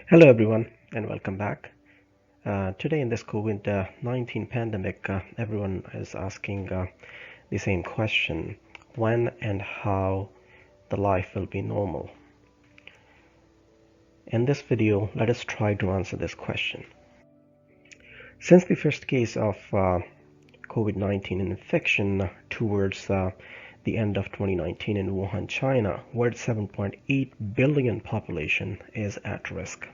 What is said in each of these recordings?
Hello, everyone, and welcome back. Today, in this COVID-19 pandemic, everyone is asking the same question: when and how the life will be normal? In this video, let us try to answer this question. Since the first case of COVID-19 infection towards the end of 2019 in Wuhan, China, where 7.8 billion population is at risk.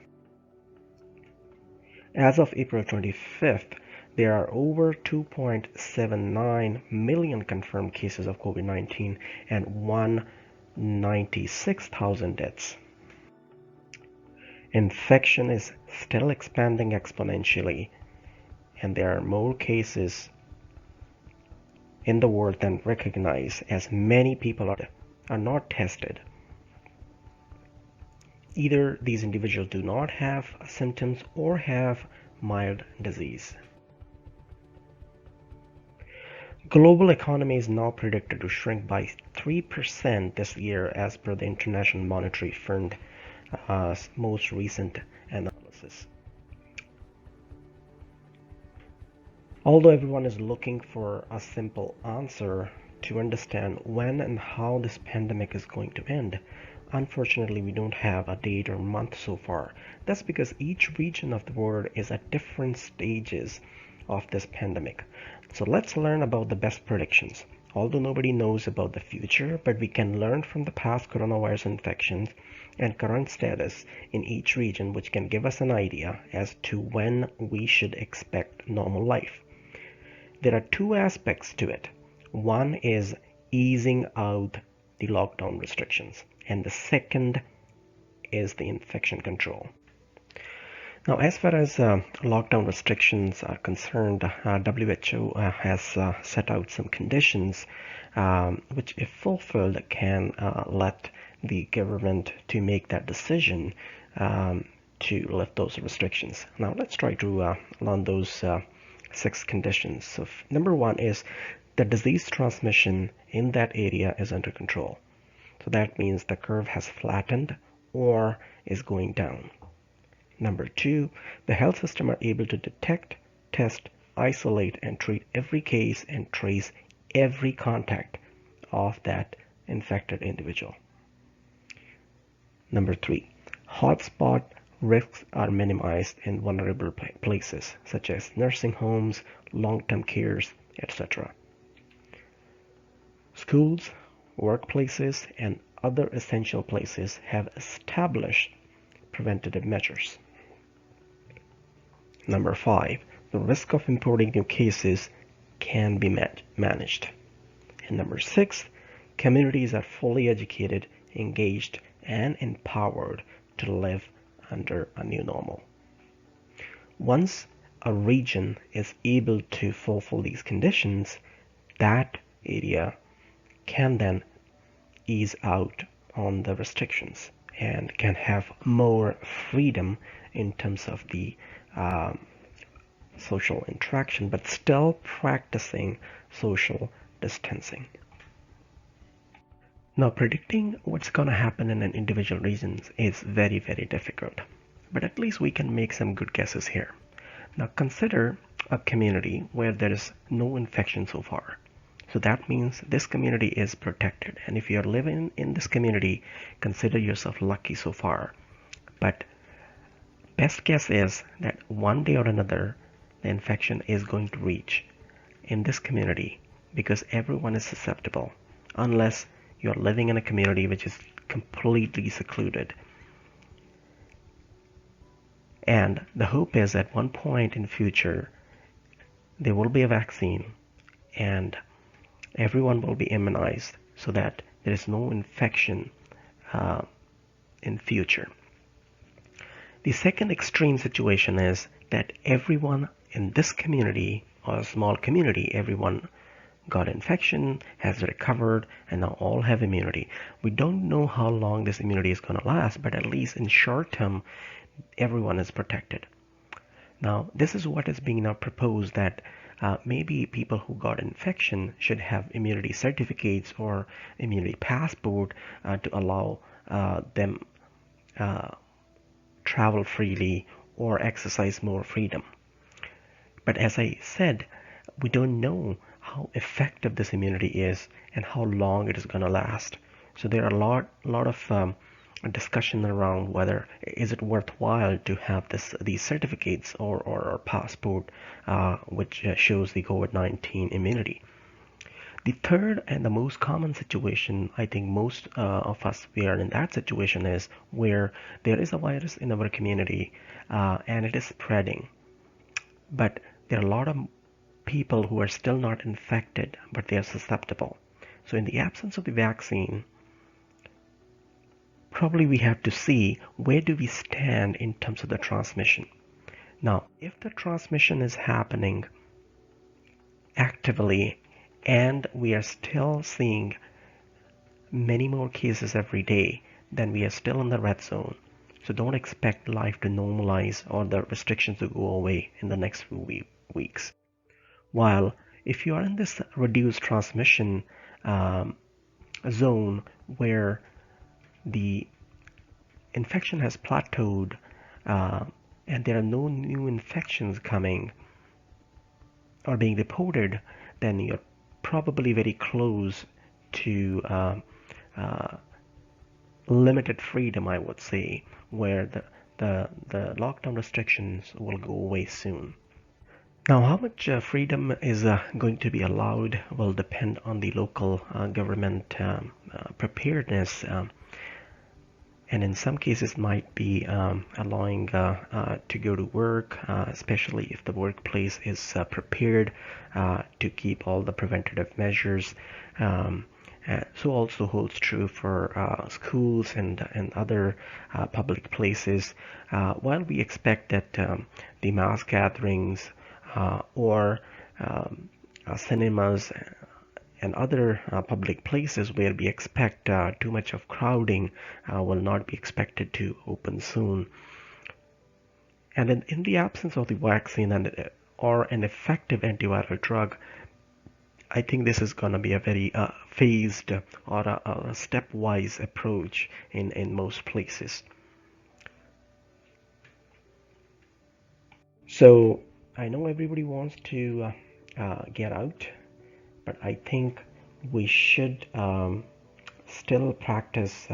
As of April 25th, there are over 2.79 million confirmed cases of COVID-19 and 196,000 deaths. Infection is still expanding exponentially, and there are more cases in the world than recognized, as many people are not tested. Either these individuals do not have symptoms or have mild disease. Global economy is now predicted to shrink by 3% this year as per the International Monetary Fund most recent analysis. Although everyone is looking for a simple answer to understand when and how this pandemic is going to end, unfortunately, we don't have a date or month so far. That's because each region of the world is at different stages of this pandemic. So let's learn about the best predictions. Although nobody knows about the future, but we can learn from the past coronavirus infections and current status in each region, which can give us an idea as to when we should expect normal life. There are two aspects to it. One is easing out the lockdown restrictions, and the second is the infection control. Now, as far as lockdown restrictions are concerned, WHO has set out some conditions which, if fulfilled, can let the government to make that decision to lift those restrictions. Now, let's try to learn those 6 conditions. So, number 1 is the disease transmission in that area is under control. So that means the curve has flattened or is going down. Number 2, the health system are able to detect, test, isolate, and treat every case and trace every contact of that infected individual. Number 3, hotspot risks are minimized in vulnerable places such as nursing homes, long-term cares, etc. Schools, workplaces, and other essential places have established preventative measures. Number 5, the risk of importing new cases can be managed. And number 6, communities are fully educated, engaged, and empowered to live under a new normal. Once a region is able to fulfill these conditions, that area can then ease out on the restrictions and can have more freedom in terms of the social interaction, but still practicing social distancing. Now, predicting what's going to happen in an individual region is very, very difficult, but at least we can make some good guesses here. Now, consider a community where there is no infection so far. So that means this community is protected. And if you're living in this community, consider yourself lucky so far. But best guess is that one day or another, the infection is going to reach in this community because everyone is susceptible unless you're living in a community which is completely secluded. And the hope is at one point in future, there will be a vaccine and everyone will be immunized so that there is no infection in future. The second extreme situation is that everyone in this community or a small community, everyone got infection, has recovered, and now all have immunity. We don't know how long this immunity is going to last, but at least in short term, everyone is protected. Now, this is what is being now proposed, that maybe people who got infection should have immunity certificates or immunity passport to allow them travel freely or exercise more freedom. But as I said, we don't know how effective this immunity is and how long it is going to last. So there are a lot of discussion around whether is it worthwhile to have these certificates or passport which shows the COVID-19 immunity. The third and the most common situation, I think most of us we are in that situation, is where there is a virus in our community and it is spreading, but there are a lot of people who are still not infected, but they are susceptible. So in the absence of the vaccine, probably we have to see where do we stand in terms of the transmission. Now, if the transmission is happening actively and we are still seeing many more cases every day, then we are still in the red zone. So don't expect life to normalize or the restrictions to go away in the next few weeks. While if you are in this reduced transmission zone where the infection has plateaued and there are no new infections coming or being reported, then you're probably very close to limited freedom, I would say, where the lockdown restrictions will go away soon. Now, how much freedom is going to be allowed will depend on the local government preparedness, and in some cases might be allowing to go to work, especially if the workplace is prepared to keep all the preventative measures. So also holds true for schools and other public places. While we expect that the mass gatherings or cinemas and other public places where we expect too much of crowding will not be expected to open soon. And in the absence of the vaccine or an effective antiviral drug, I think this is going to be a very phased or a stepwise approach in most places. So I know everybody wants to get out, but I think we should still practice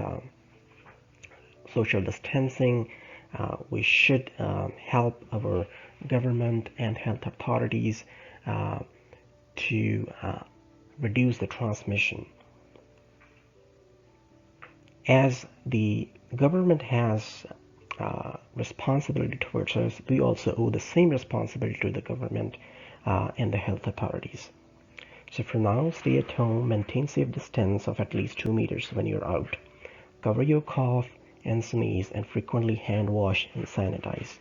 social distancing. We should help our government and health authorities to reduce the transmission. As the government has responsibility towards us, we also owe the same responsibility to the government and the health authorities. So for now, stay at home, maintain safe distance of at least 2 meters when you're out. Cover your cough and sneeze and frequently hand wash and sanitize.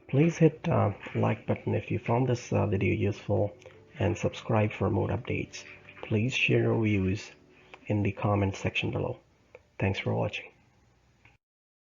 Please hit like button if you found this video useful and subscribe for more updates. Please share your views in the comment section below. Thanks for watching.